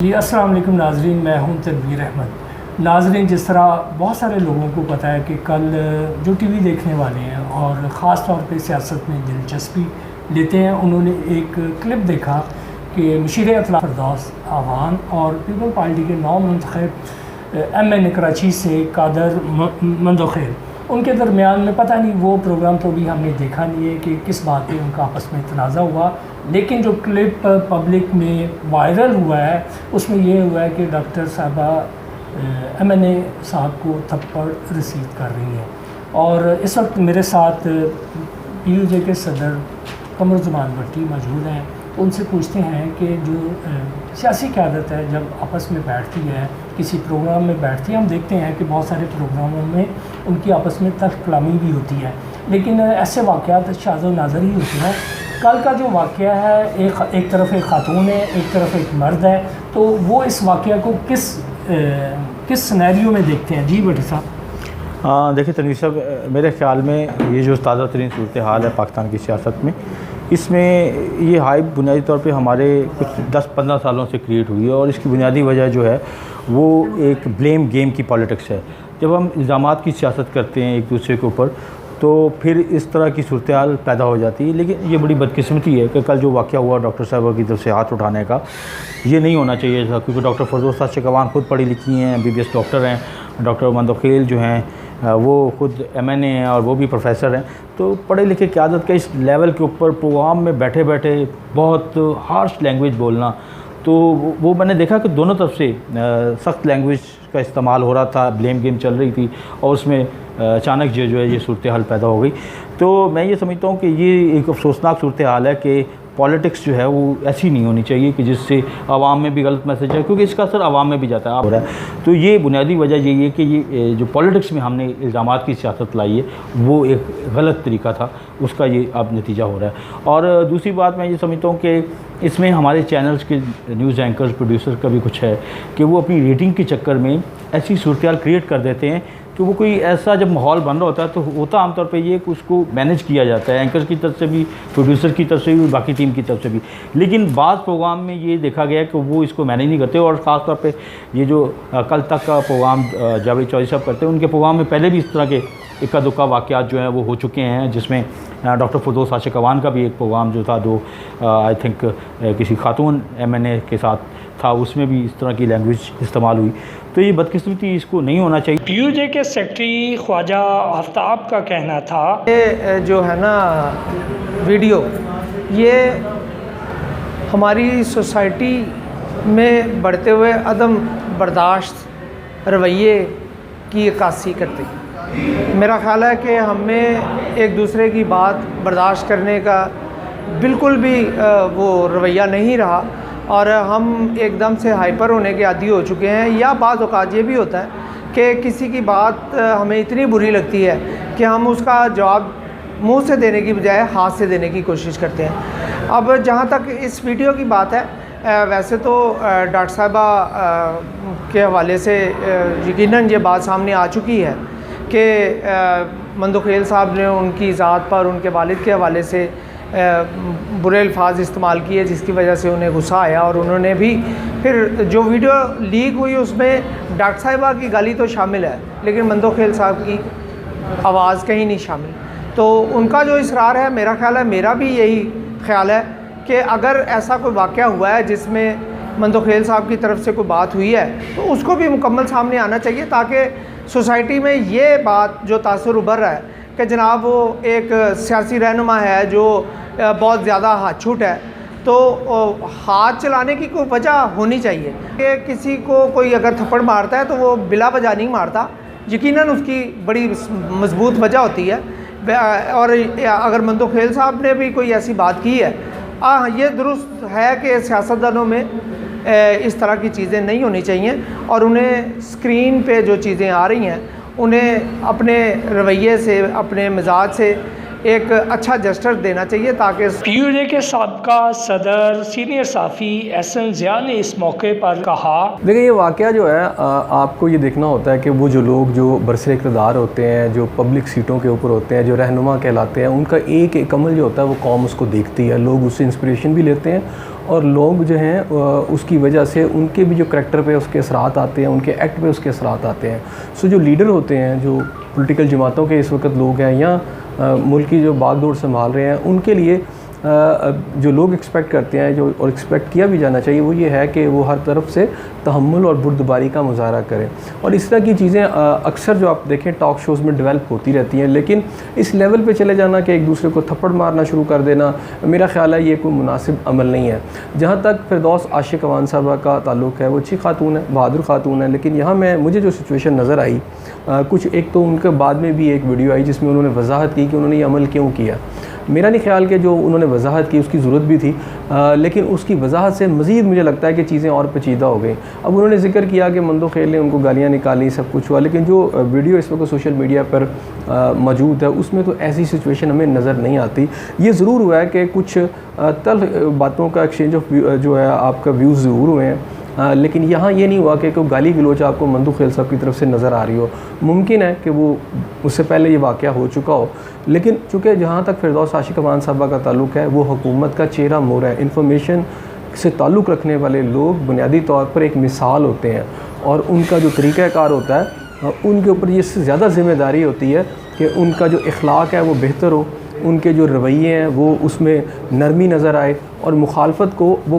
जी अस्सलाम वालेकुम नाजरीन, मैं हूं तनवीर अहमद। नाजरीन, जिस तरह बहुत सारे लोगों को पता है कि कल जो टीवी देखने वाले हैं और ख़ास तौर पे सियासत में दिलचस्पी लेते हैं, उन्होंने एक क्लिप देखा कि मुशीर इत्तला फिरदौस आवान और पीपल पार्टी के नौ मुंतखब MN कराची से कादर मंदोखेल, उनके दरमियान में पता नहीं, वो प्रोग्राम तो भी हमने देखा नहीं है कि किस बात पे उनका आपस में तनाज़ा हुआ। लेकिन जो क्लिप पब्लिक में वायरल हुआ है उसमें ये हुआ है कि डॉक्टर साहबा MNA साहब को थप्पड़ रसीद कर रही हैं। और इस वक्त मेरे साथ PUJ के सदर कमरुज़्ज़मान भट्टी मौजूद हैं। उनसे पूछते हैं कि जो सियासी क़यादत है जब आपस में बैठती है, किसी प्रोग्राम में बैठती है, हम देखते हैं कि बहुत सारे प्रोग्रामों में उनकी आपस में तल्ख़ कलामी भी होती है, लेकिन ऐसे वाक़यात शाज़ व नाज़र ही होते हैं। कल का जो वाक़या है, एक तरफ एक ख़ातून है, एक तरफ एक मर्द है, तो वो इस वाक़या को किस सिनेरियो में देखते हैं? जी भट्टी साहब। देखिए तनवीर साहब, मेरे ख़्याल में ये जो ताज़ा तरीन सूरत हाल है पाकिस्तान की सियासत में, इसमें ये हाइप बुनियादी तौर पे हमारे कुछ 10-15 सालों से क्रिएट हुई है। और इसकी बुनियादी वजह जो है वो एक ब्लेम गेम की पॉलिटिक्स है। जब हम इल्ज़ामात की सियासत करते हैं एक दूसरे के ऊपर, तो फिर इस तरह की सूरत हाल पैदा हो जाती है। लेकिन ये बड़ी बदकिस्मती है कि कल जो वाक़या हुआ डॉक्टर साहबा की तरफ से हाथ उठाने का, ये नहीं होना चाहिए था, क्योंकि डॉक्टर फिरदौस आशिक़ खुद पढ़ी लिखी हैं, MBBS डॉक्टर हैं। डॉक्टर मंदोखेल जो हैं वो खुद MNA हैं और वो भी प्रोफेसर हैं। तो पढ़े लिखे क़यादत के इस लेवल के ऊपर प्रोग्राम में बैठे बैठे बहुत हार्श लैंग्वेज बोलना, तो वो मैंने देखा कि दोनों तरफ से सख्त लैंग्वेज का इस्तेमाल हो रहा था, ब्लेम गेम चल रही थी, और उसमें अचानक जो है ये सूरत हाल पैदा हो गई। तो मैं ये समझता हूँ कि ये एक अफसोसनाक सूरत हाल है कि पॉलिटिक्स जो है वो ऐसी नहीं होनी चाहिए कि जिससे आवाम में भी गलत मैसेज है, क्योंकि इसका असर आवाम में भी जाता है हो रहा है। तो ये बुनियादी वजह यही है कि ये जो पॉलिटिक्स में हमने इल्ज़ामात की सियासत लाई है वो एक गलत तरीका था, उसका ये अब नतीजा हो रहा है। और दूसरी बात मैं ये समझता हूँ कि इसमें हमारे चैनल्स के न्यूज़ एंकर्स, प्रोड्यूसर का भी कुछ है कि वो अपनी रेटिंग के चक्कर में ऐसी सूरत हाल क्रिएट कर देते हैं कि वो कोई ऐसा जब माहौल बन रहा होता है तो होता आमतौर पे ये कि उसको मैनेज किया जाता है, एंकर की तरफ से भी, प्रोड्यूसर की तरफ से भी, बाकी टीम की तरफ से भी। लेकिन बाज़ प्रोग्राम में ये देखा गया कि वो इसको मैनेज नहीं करते। और ख़ास तौर पे ये जो कल तक का प्रोग्राम जावेद चौधरी साहब करते हैं, उनके प्रोग्राम में पहले भी इस तरह के इक्का दुक्का वाक़यात जो हैं वो हो चुके हैं, जिसमें डॉक्टर फिरदौस आशिक़ का भी एक प्रोग्राम जो था, जो आई थिंक किसी खातून MNA के साथ था, उसमें भी इस तरह की लैंग्वेज इस्तेमाल हुई। तो ये बदकिस्मती, इसको नहीं होना चाहिए। PUJ के सेक्रेटरी ख्वाजा आफ्ताब का कहना था, ये जो है ना वीडियो, ये हमारी सोसाइटी में बढ़ते हुए अदम बर्दाश्त रवैये की अक्कासी करती है। मेरा ख़्याल है कि हमें एक दूसरे की बात बर्दाश्त करने का बिल्कुल भी वो रवैया नहीं रहा, और हम एकदम से हाइपर होने के आदी हो चुके हैं। या बाज़ औक़ात ये भी होता है कि किसी की बात हमें इतनी बुरी लगती है कि हम उसका जवाब मुंह से देने की बजाय हाथ से देने की कोशिश करते हैं। अब जहाँ तक इस वीडियो की बात है, वैसे तो डॉक्टर साहबा के हवाले से यकीनन ये बात सामने आ चुकी है कि मंदोखेल साहब ने उनकी ज़ात पर, उनके वालिद के हवाले से बुरे अल्फाज इस्तेमाल किए, जिसकी वजह से उन्हें गुस्सा आया। और उन्होंने भी फिर जो वीडियो लीक हुई उसमें डॉक्टर साहिबा की गाली तो शामिल है, लेकिन मंदोखेल साहब की आवाज़ कहीं नहीं शामिल। तो उनका जो इसरार है, मेरा ख़्याल है, मेरा भी यही ख़्याल है कि अगर ऐसा कोई वाक़या हुआ है जिसमें मंदोखेल साहब की तरफ से कोई बात हुई है, तो उसको भी मुकम्मल सामने आना चाहिए, ताकि सोसाइटी में ये बात जो तासुर उभर रहा है कि जनाब वो एक सियासी रहनुमा है जो बहुत ज़्यादा हाथ छूट है, तो हाथ चलाने की कोई वजह होनी चाहिए कि किसी को कोई अगर थप्पड़ मारता है तो वो बिला वजह नहीं मारता, यकीनन उसकी बड़ी मजबूत वजह होती है। और अगर मंदोखेल साहब ने भी कोई ऐसी बात की है, ये दुरुस्त है कि सियासतदानों में इस तरह की चीज़ें नहीं होनी चाहिए, और उन्हें स्क्रीन पे जो चीज़ें आ रही हैं उन्हें अपने रवैये से, अपने मिजाज से एक अच्छा जस्टर देना चाहिए, ताकि PUJ के साबका सदर सीनियर साफ़ी SN ज़िया ने इस मौके पर कहा, देखिए ये वाक़या जो है, आपको ये देखना होता है कि वो जो लोग जो बरसर इक़्तिदार होते हैं, जो पब्लिक सीटों के ऊपर होते हैं, जो रहनुमा कहलाते हैं, उनका एक एक अमल जो होता है वो कौम उसको देखती है, लोग उससे इंस्पिरेशन भी लेते हैं और लोग जो हैं उसकी वजह से उनके भी जो करैक्टर पे उसके असरात आते हैं, उनके एक्ट पे उसके असरात आते हैं। सो जो लीडर होते हैं, जो पॉलिटिकल जमातों के इस वक्त लोग हैं या मुल्क की जो बागडोर संभाल रहे हैं, उनके लिए जो लोग एक्सपेक्ट करते हैं, जो और एक्सपेक्ट किया भी जाना चाहिए, वो ये है कि वो हर तरफ से तहम्मुल और बुर्दबारी का मुजाहरा करें। और इस तरह की चीज़ें अक्सर जो आप देखें टॉक शोज़ में डेवलप होती रहती हैं, लेकिन इस लेवल पे चले जाना कि एक दूसरे को थप्पड़ मारना शुरू कर देना, मेरा ख्याल है ये कोई मुनासिब अमल नहीं है। जहाँ तक फिरदौस आशिक अवान साहबा का ताल्लुक़ है, वो अच्छी खातून है, बहादुर खातून है, लेकिन यहाँ मुझे जो सिचुएशन नज़र आई कुछ, एक तो उनके बाद में भी एक वीडियो आई जिसमें उन्होंने वजाहत की कि उन्होंने ये अमल क्यों किया। मेरा नहीं ख्याल कि जो उन्होंने वजाहत की उसकी ज़रूरत भी थी, लेकिन उसकी वजाहत से मज़ीद मुझे लगता है कि चीज़ें और पेचीदा हो गई। अब उन्होंने जिक्र किया कि मंदो खेल ने उनको गालियाँ निकाली, सब कुछ हुआ, लेकिन जो वीडियो इस वक्त सोशल मीडिया पर मौजूद है उसमें तो ऐसी सिचुएशन हमें नज़र नहीं आती। ये ज़रूर हुआ है कि कुछ तल्ख बातों का एक्सचेंज ऑफ जो है आपका व्यूज़ ज़रूर हुए हैं, लेकिन यहाँ ये नहीं हुआ कि कोई गाली गलोच आपको मंदू खेल साहब की तरफ से नज़र आ रही हो। मुमकिन है कि वो उससे पहले ये वाक़या हो चुका हो, लेकिन चूँकि जहाँ तक फिरदौस आशिक अवान साहबा का ताल्लुक़ है, वो हुकूमत का चेहरा मोहर है। इन्फॉर्मेशन से ताल्लुक़ रखने वाले लोग बुनियादी तौर पर एक मिसाल होते हैं, और उनका जो तरीक़ाकार होता है उनके ऊपर ये ज़्यादा ज़िम्मेदारी होती है कि उनका जो इखलाक है वो बेहतर हो, उनके जो रवैये हैं वो उसमें नरमी नज़र आए, और मुखालफत को वो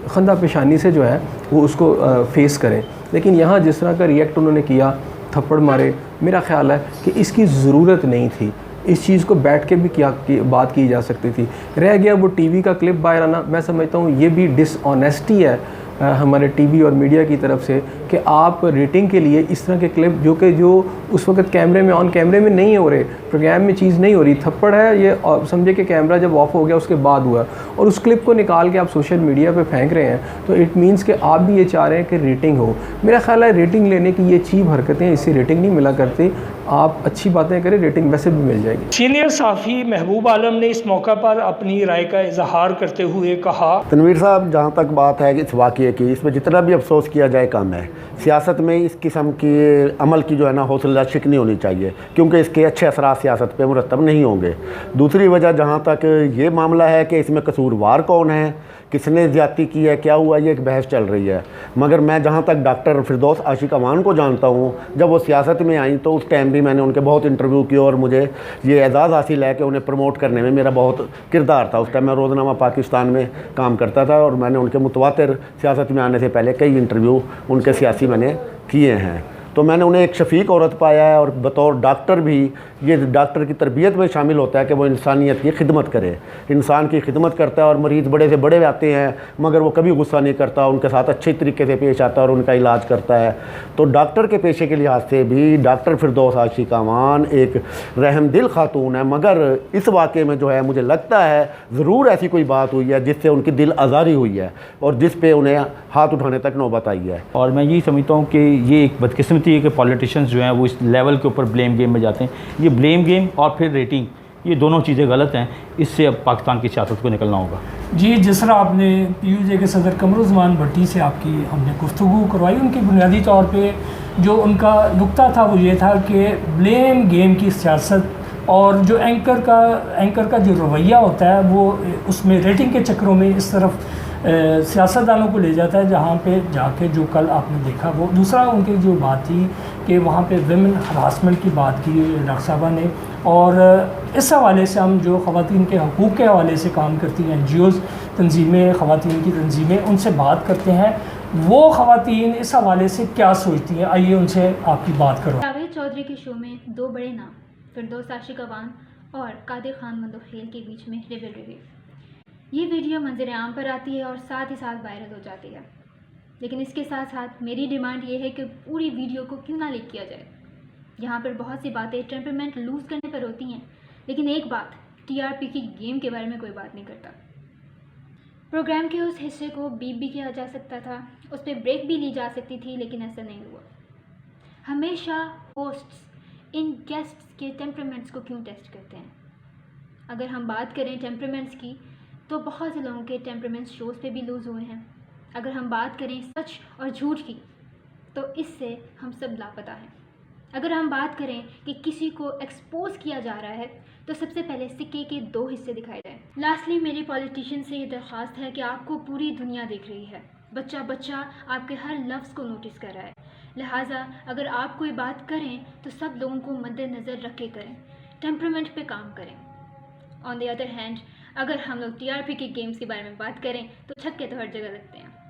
खंदा पेशानी से जो है वो उसको फेस करें। लेकिन यहाँ जिस तरह का रिएक्ट उन्होंने किया, थप्पड़ मारे, मेरा ख्याल है कि इसकी ज़रूरत नहीं थी। इस चीज़ को बैठ के भी बात की जा सकती थी। रह गया वो टीवी का क्लिप बाहर आना, मैं समझता हूँ ये भी डिसऑनेस्टी है हमारे टीवी और मीडिया की तरफ से कि आप रेटिंग के लिए इस तरह के क्लिप जो उस वक्त कैमरे में ऑन कैमरे में नहीं हो रहे, प्रोग्राम में चीज़ नहीं हो रही, थप्पड़ है ये समझे कि कैमरा जब ऑफ हो गया उसके बाद हुआ, और उस क्लिप को निकाल के आप सोशल मीडिया पे फेंक रहे हैं, तो इट मीन्स कि आप भी ये चाह रहे हैं कि रेटिंग हो। मेरा ख्याल है रेटिंग लेने की ये चीप हरकतें, इससे रेटिंग नहीं मिला करती। आप अच्छी बातें करें, रेटिंग वैसे भी मिल जाएगी। सीनियर साफ़ी महबूब आलम ने इस मौका पर अपनी राय का इजहार करते हुए कहा, तनवीर साहब, जहाँ तक बात है कि इस वाक़े की, इसमें जितना भी अफसोस किया जाए कम है। सियासत में इस किस्म की अमल की जो है ना हौसला शिक नहीं होनी चाहिए, क्योंकि इसके अच्छे असरात सियासत पे मुरतब नहीं होंगे। दूसरी वजह जहाँ तक ये मामला है कि इसमें कसूरवार कौन है, किसने ज़्यादती की है, क्या हुआ, ये एक बहस चल रही है। मगर मैं जहाँ तक डॉक्टर फिरदौस आशिक अवान को जानता हूँ, जब वो सियासत में आई तो उस टाइम भी मैंने उनके बहुत इंटरव्यू किए, और मुझे ये एजाज़ हासिल है कि उन्हें प्रमोट करने में मेरा बहुत किरदार था। उस टाइम मैं रोज़नामा पाकिस्तान में काम करता था, और मैंने उनके मुतवातिर सियासत में आने से पहले कई इंटरव्यू उनके सियासी मैंने किए हैं। तो मैंने उन्हें एक शफीक औरत पाया है, और बतौर डॉक्टर भी ये डॉक्टर की तरबियत में शामिल होता है कि वो इंसानियत की खिदमत करे, इंसान की खिदमत करता है। और मरीज़ बड़े से बड़े आते हैं मगर वो कभी गुस्सा नहीं करता, उनके साथ अच्छे तरीके से पेश आता है और उनका इलाज करता है। तो डॉक्टर के पेशे के लिहाज से भी डॉक्टर फिरदौस आशिक अवान एक रहमदिल खातून है। मगर इस वाक़े में जो है मुझे लगता है ज़रूर ऐसी कोई बात हुई है जिससे उनकी दिल आज़ारी हुई है, और जिस पे उन्हें हाथ उठाने तक नौबत आई है। और मैं यही समझता हूँ कि ये एक बदकिस्मती है कि पॉलिटिशियंस जो हैं वो इस लेवल के ऊपर ब्लेम गेम में जाते हैं। ये ब्लेम गेम और फिर रेटिंग, ये दोनों चीज़ें गलत हैं। इससे अब पाकिस्तान की सियासत को निकलना होगा। जी, जिस तरह आपने PUJ के सदर कमरुज़्ज़मान भट्टी से आपकी हमने गुफ्तगू करवाई, उनकी बुनियादी तौर पे जो उनका नुक्ता था वो ये था कि ब्लेम गेम की सियासत और जो एंकर का जो रवैया होता है वो उसमें रेटिंग के चक्करों में इस तरफ सियासतदानों को ले जाता है, जहाँ पे जाके जो कल आपने देखा वो। दूसरा उनकी जो बात थी कि वहाँ पे विमेन हरासमेंट की बात की डॉक्टर साहबा ने, और इस हवाले से हम जो ख़वातीन के हकूक़ के हवाले से काम करती हैं NGOs तंजीमें, ख़वातीन की तंजीमें, उनसे बात करते हैं। वो ख़वातीन इस हवाले से क्या सोचती हैं, आइए उनसे आपकी बात करो। जावेद चौधरी के शो में दो बड़े नाम फिरदौस आशिक अवान और कादिर खान मंदोखेल के बीच में रिवलरी। ये वीडियो मंजर आम पर आती है और साथ ही साथ वायरल हो जाती है, लेकिन इसके साथ साथ मेरी डिमांड ये है कि पूरी वीडियो को क्यों ना लीक किया जाए। यहाँ पर बहुत सी बातें टेम्परामेंट लूज़ करने पर होती हैं, लेकिन एक बात, TRP की गेम के बारे में कोई बात नहीं करता। प्रोग्राम के उस हिस्से को बीप भी किया जा सकता था, उस पर ब्रेक भी ली जा सकती थी, लेकिन ऐसा नहीं हुआ। हमेशा होस्ट्स इन गेस्ट्स के टेम्परामेंट्स को क्यों टेस्ट करते हैं? अगर हम बात करें टेम्परामेंट्स की, तो बहुत से लोगों के टेम्परामेंट्स शोज़ पे भी लूज़ हुए हैं। अगर हम बात करें सच और झूठ की, तो इससे हम सब लापता हैं। अगर हम बात करें कि किसी को एक्सपोज किया जा रहा है तो सबसे पहले सिक्के के 2 हिस्से दिखाए जाएं। लास्टली मेरी पॉलिटिशियन से ये दरख्वास्त है कि आपको पूरी दुनिया देख रही है, बच्चा बच्चा आपके हर लफ्ज़ को नोटिस कर रहा है, लिहाजा अगर आप कोई बात करें तो सब लोगों को मद्देनज़र रख के करें, टेम्परामेंट पे काम करें। ऑन द अदर हैंड अगर हम लोग TRP के गेम्स के बारे में बात करें तो छक्के तो हर जगह लगते हैं।